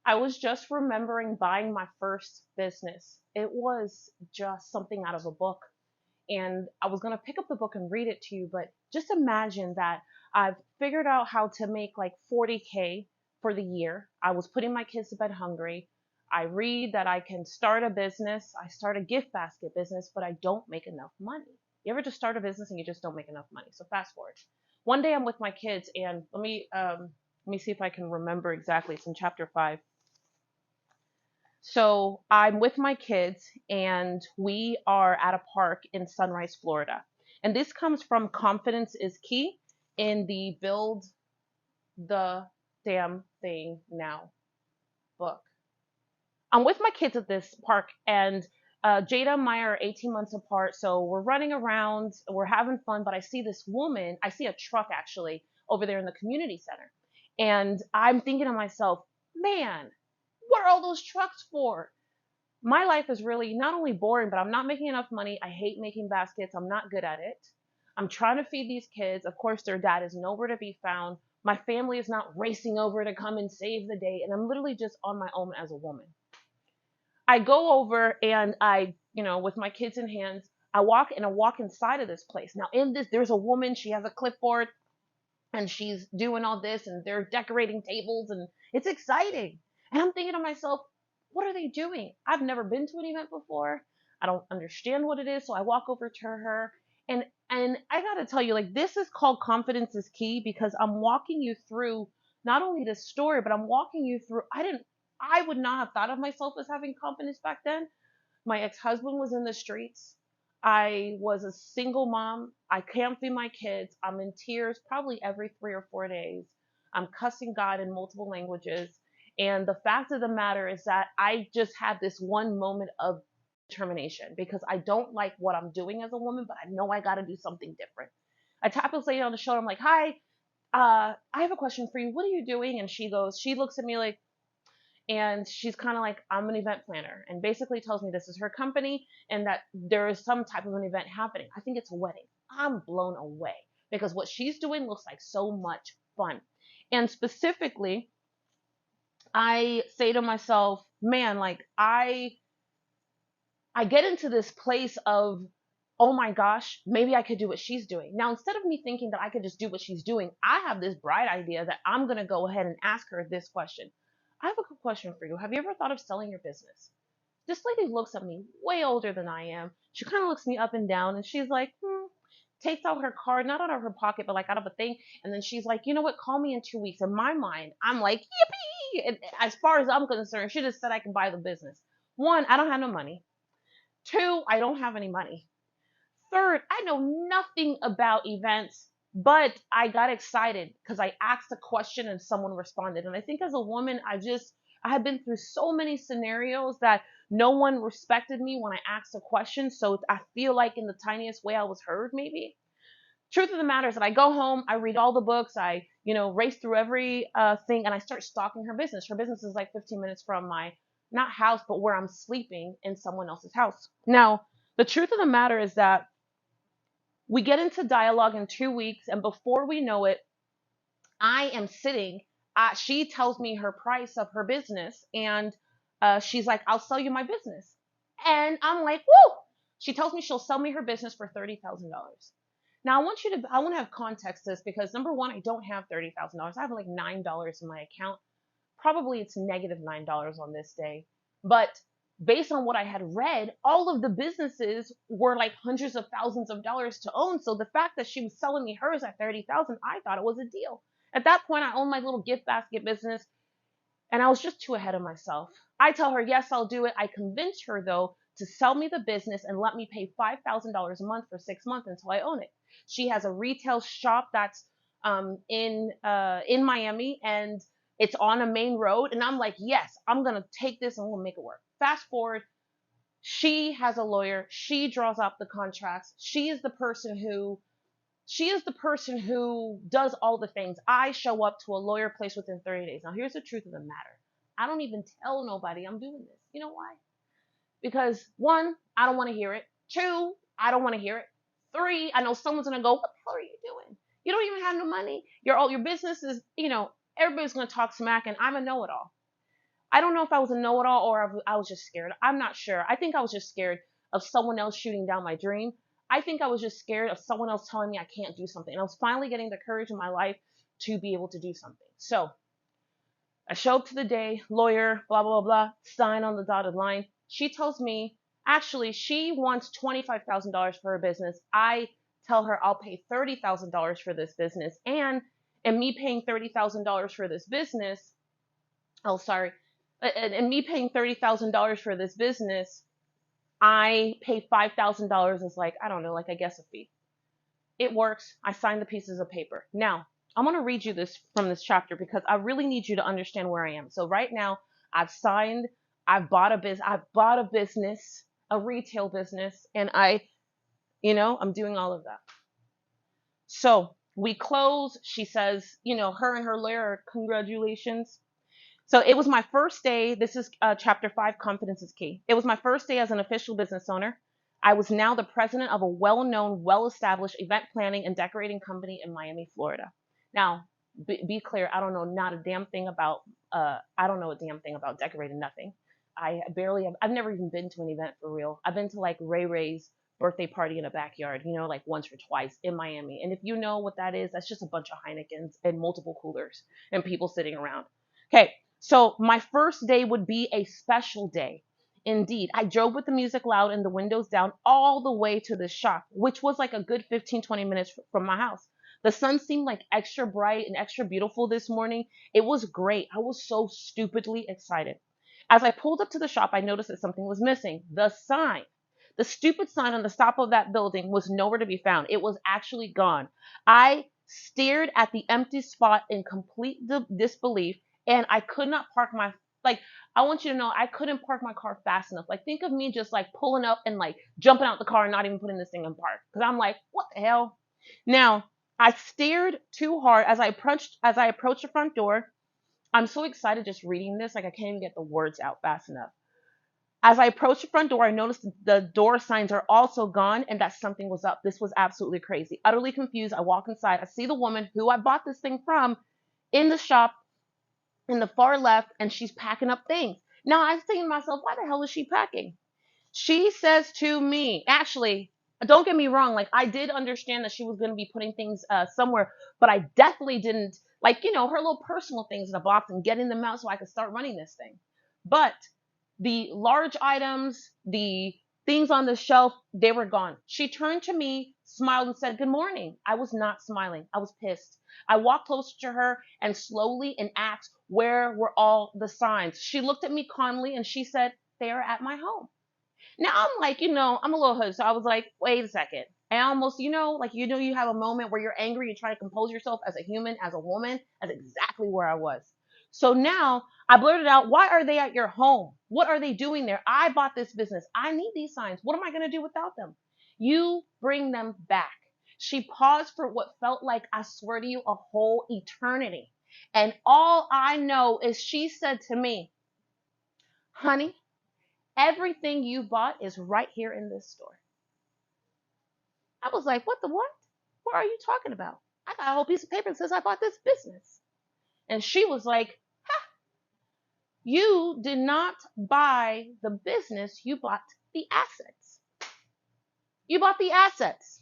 I was just remembering buying my first business. It was just something out of a book. And I was going to pick up the book and read it to you, but just imagine that I've figured out how to make like 40K for the year. I was putting my kids to bed hungry. I read that I can start a business. I start a gift basket business, but I don't make enough money. You ever just start a business and you just don't make enough money? So fast forward. One day I'm with my kids, and let me see if I can remember exactly. It's in chapter 5. So I'm with my kids and we are at a park in Sunrise, Florida. And this comes from Confidence is Key in the Build the Damn Thing Now book. I'm with my kids at this park, and Jada and Maya are 18 months apart. So we're running around, we're having fun, but I see this woman, I see a truck actually over there in the community center. And I'm thinking to myself, man, what are all those trucks for? My life is really not only boring, but I'm not making enough money. I hate making baskets. I'm not good at it. I'm trying to feed these kids. Of course, their dad is nowhere to be found. My family is not racing over to come and save the day. And I'm literally just on my own as a woman. I go over and with my kids in hands, I walk inside of this place. Now, in this, there's a woman. She has a clipboard and she's doing all this and they're decorating tables and it's exciting. And I'm thinking to myself, what are they doing? I've never been to an event before. I don't understand what it is. So I walk over to her and I got to tell you, like, this is called Confidence is Key because I'm walking you through not only the story, but I'm walking you through. I would not have thought of myself as having confidence back then. My ex-husband was in the streets. I was a single mom. I can't feed my kids. I'm in tears probably every 3 or 4 days. I'm cussing God in multiple languages. And the fact of the matter is that I just had this one moment of determination because I don't like what I'm doing as a woman, but I know I got to do something different. I tap this lady on the shoulder. I'm like, hi, I have a question for you. What are you doing? And she looks at me like, and she's kind of like, I'm an event planner, and basically tells me this is her company and that there is some type of an event happening. I think it's a wedding. I'm blown away because what she's doing looks like so much fun. And specifically, I say to myself, man, like I get into this place of, oh my gosh, maybe I could do what she's doing. Now, instead of me thinking that I could just do what she's doing, I have this bright idea that I'm going to go ahead and ask her this question. I have a quick question for you. Have you ever thought of selling your business? This lady looks at me, way older than I am. She kind of looks me up and down and she's like, takes out her card, not out of her pocket, but like out of a thing. And then she's like, you know what? Call me in 2 weeks. In my mind, I'm like, yippee. And as far as I'm concerned, she just said I can buy the business. One, I don't have no money. Two, I don't have any money. Third, I know nothing about events, but I got excited because I asked a question and someone responded. And I think as a woman, I have been through so many scenarios that no one respected me when I asked a question. So I feel like in the tiniest way I was heard, maybe. Truth of the matter is that I go home, I read all the books, race through every thing, and I start stalking her business. Her business is like 15 minutes from my, not house, but where I'm sleeping in someone else's house. Now, the truth of the matter is that we get into dialogue in 2 weeks, and before we know it, I am sitting. She tells me her price of her business, and she's like, "I'll sell you my business," and I'm like, "Woo!" She tells me she'll sell me her business for $30,000. Now I want to have context to this because number one, I don't have $30,000. I have like $9 in my account. Probably it's negative $9 on this day, but based on what I had read, all of the businesses were like hundreds of thousands of dollars to own. So the fact that she was selling me hers at 30,000, I thought it was a deal. At that point, I owned my little gift basket business, and I was just too ahead of myself. I tell her, yes, I'll do it. I convince her though to sell me the business and let me pay $5,000 a month for 6 months until I own it. She has a retail shop that's in Miami, and it's on a main road. And I'm like, yes, I'm gonna take this and we'll make it work. Fast forward, she has a lawyer. She draws up the contracts. She is the person who does all the things. I show up to a lawyer place within 30 days. Now, here's the truth of the matter. I don't even tell nobody I'm doing this. You know why? Because one, I don't want to hear it. Two, I don't want to hear it. Three, I know someone's gonna go, what the hell are you doing? You don't even have no money. Your business is, everybody's gonna talk smack, and I'm a know-it-all. I don't know if I was a know-it-all or I was just scared. I'm not sure. I think I was just scared of someone else shooting down my dream. I think I was just scared of someone else telling me I can't do something. And I was finally getting the courage in my life to be able to do something. So I show up to the day, lawyer, blah, blah, blah, sign on the dotted line. She tells me, actually, she wants $25,000 for her business. I tell her I'll pay $30,000 for this business. And me paying $30,000 for this business, oh, sorry, and me paying $30,000 for this business, I pay $5,000 as like, I don't know, like I guess a fee. It works. I signed the pieces of paper. Now, I'm going to read you this from this chapter because I really need you to understand where I am. So right now, I've signed, I've bought a business, a retail business, and I'm doing all of that. So we close. She says, her and her lawyer, congratulations. So it was my first day. This is chapter 5, confidence is key. It was my first day as an official business owner. I was now the president of a well-known, well-established event planning and decorating company in Miami, Florida. Now, be clear, I don't know not a damn thing about, I don't know a damn thing about decorating nothing. I've never even been to an event for real. I've been to like Ray Ray's birthday party in a backyard, like once or twice in Miami. And if you know what that is, that's just a bunch of Heinekens and multiple coolers and people sitting around. Okay, so my first day would be a special day. Indeed, I drove with the music loud and the windows down all the way to the shop, which was like a good 15, 20 minutes from my house. The sun seemed like extra bright and extra beautiful this morning. It was great. I was so stupidly excited. As I pulled up to the shop, I noticed that something was missing. The sign. The stupid sign on the top of that building was nowhere to be found. It was actually gone. I stared at the empty spot in complete disbelief, and I could not park my, like, I want you to know I couldn't park my car fast enough. Like, think of me just like pulling up and like jumping out the car and not even putting this thing in park. Cause I'm like, what the hell? Now, I stared too hard as I approached the front door. I'm so excited just reading this, like I can't even get the words out fast enough. As I approached the front door, I noticed the door signs are also gone and that something was up. This was absolutely crazy. Utterly confused, I walk inside. I see the woman who I bought this thing from in the shop in the far left, and she's packing up things. Now I'm thinking to myself, why the hell is she packing? She says to me, actually, don't get me wrong, like I did understand that she was going to be putting things somewhere, but I definitely didn't, like, her little personal things in a box and getting them out so I could start running this thing. But the large items, the things on the shelf, they were gone. She turned to me, smiled, and said, good morning. I was not smiling. I was pissed. I walked closer to her and slowly and asked, where were all the signs? She looked at me calmly and she said, they are at my home. Now I'm like, I'm a little hood. So I was like, wait a second. I almost, like, you have a moment where you're angry, you try to compose yourself as a human, as a woman. That's exactly where I was. So now I blurted out, why are they at your home? What are they doing there? I bought this business. I need these signs. What am I going to do without them? You bring them back. She paused for what felt like, I swear to you, a whole eternity. And all I know is she said to me, honey, everything you bought is right here in this store. I was like, what the what? What are you talking about? I got a whole piece of paper that says I bought this business. And she was like, ha, you did not buy the business, you bought the assets. You bought the assets.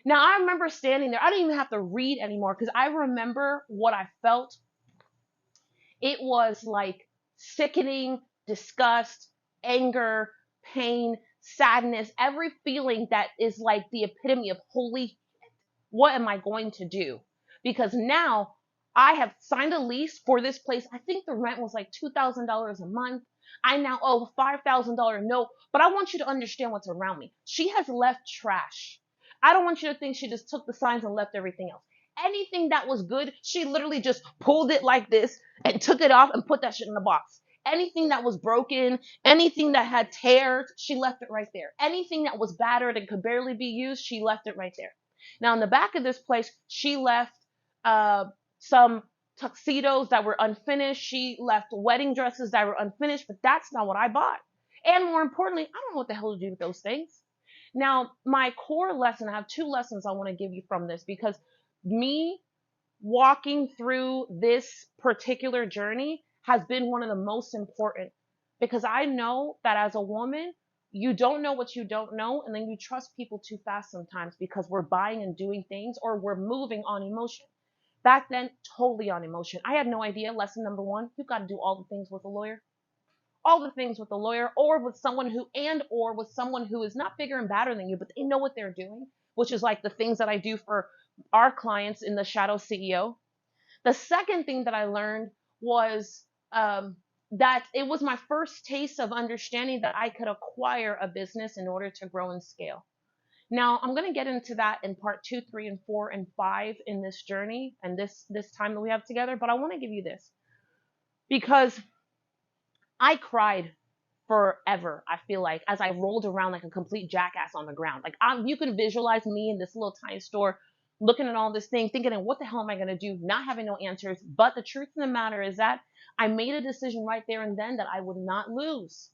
Now I remember standing there. I didn't even have to read anymore because I remember what I felt. It was like sickening, disgust, anger, pain, sadness, every feeling that is like the epitome of holy, what am I going to do? Because now I have signed a lease for this place. I think the rent was like $2,000 a month. I now owe a $5,000 note, but I want you to understand what's around me. She has left trash. I don't want you to think she just took the signs and left everything else. Anything that was good, she literally just pulled it like this and took it off and put that shit in the box. Anything that was broken, anything that had tears, she left it right there. Anything that was battered and could barely be used, she left it right there. Now, in the back of this place, she left some tuxedos that were unfinished. She left wedding dresses that were unfinished, but that's not what I bought. And more importantly, I don't know what the hell to do with those things. Now, my core lesson, I have two lessons I want to give you from this because me walking through this particular journey has been one of the most important, because I know that as a woman, you don't know what you don't know, and then you trust people too fast sometimes because we're buying and doing things, or we're moving on emotion. Back then, totally on emotion. I had no idea. Lesson number one, you got to do all the things with a lawyer. All the things with a lawyer, or with someone who, and or with someone who is not bigger and badder than you, but they know what they're doing, which is like the things that I do for our clients in the Shadow CEO. The second thing that I learned was that it was my first taste of understanding that I could acquire a business in order to grow and scale. Now, I'm going to get into that in part 2, 3, and 4, and 5 in this journey and this time that we have together. But I want to give you this because I cried forever. I feel like as I rolled around like a complete jackass on the ground. Like you can visualize me in this little tiny store, looking at all this thing, thinking, what the hell am I going to do? Not having no answers. But the truth of the matter is that I made a decision right there and then that I would not lose.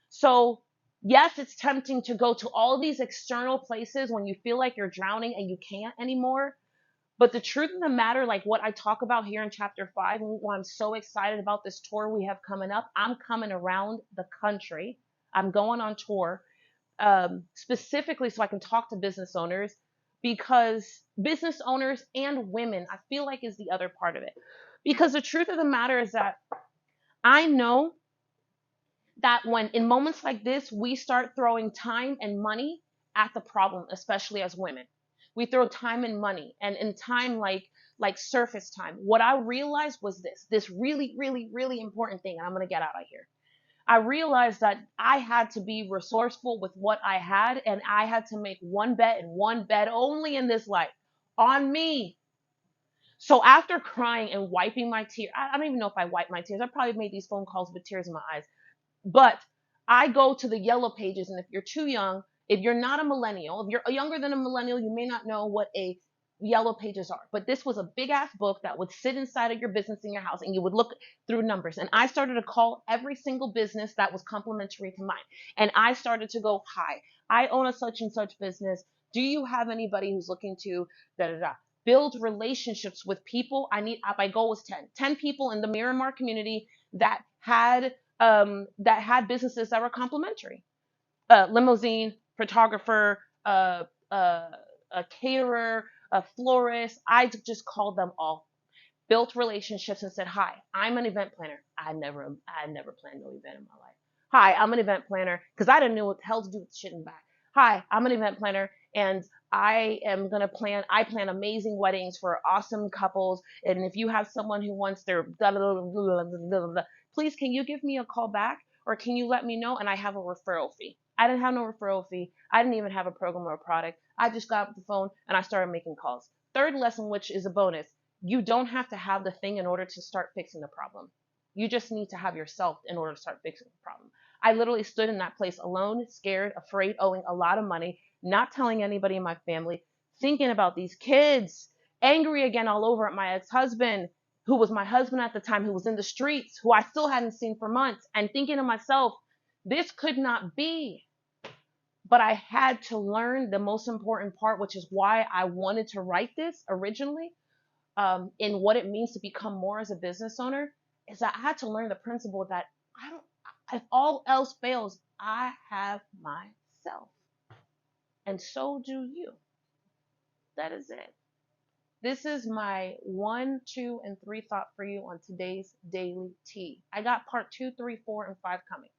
So yes, it's tempting to go to all these external places when you feel like you're drowning and you can't anymore. But the truth of the matter, like what I talk about here in chapter 5, and why I'm so excited about this tour we have coming up, I'm coming around the country. I'm going on tour specifically so I can talk to business owners, because business owners and women, I feel like, is the other part of it. Because the truth of the matter is that I know that when in moments like this, we start throwing time and money at the problem, especially as women. We throw time and money, and in time like surface time. What I realized was this really, really, really important thing, and I'm gonna get out of here. I realized that I had to be resourceful with what I had, and I had to make one bet and one bet only in this life on me. So after crying and wiping my tears, I don't even know if I wiped my tears. I probably made these phone calls with tears in my eyes. But I go to the yellow pages, and if you're too young, if you're not a millennial, if you're younger than a millennial, you may not know what a yellow pages are. But this was a big ass book that would sit inside of your business in your house, and you would look through numbers. And I started to call every single business that was complementary to mine. And I started to go, hi, I own a such and such business. Do you have anybody who's looking to da da da? Build relationships with people. My goal was 10. 10 people in the Miramar community that had businesses that were complementary. Limousine, photographer, a caterer, a florist. I just called them all. Built relationships and said, "Hi, I'm an event planner. I never planned no event in my life. Hi, I'm an event planner because I didn't know what the hell to do with shit in the back. Hi, I'm an event planner, and I plan amazing weddings for awesome couples. And if you have someone who wants their blah, blah, blah, blah, blah, blah, please, can you give me a call back, or can you let me know? And I have a referral fee." I didn't have no referral fee. I didn't even have a program or a product. I just got off the phone and I started making calls. Third lesson, which is a bonus: you don't have to have the thing in order to start fixing the problem. You just need to have yourself in order to start fixing the problem. I literally stood in that place alone, scared, afraid, owing a lot of money, not telling anybody in my family, thinking about these kids, angry again all over at my ex-husband, who was my husband at the time, who was in the streets, who I still hadn't seen for months, and thinking to myself, this could not be. But I had to learn the most important part, which is why I wanted to write this originally, in what it means to become more as a business owner, is that I had to learn the principle that I don't, if all else fails, I have myself. And so do you. That is it. This is my 1, 2, and 3 thought for you on today's daily tea. I got part 2, 3, 4, and 5 coming.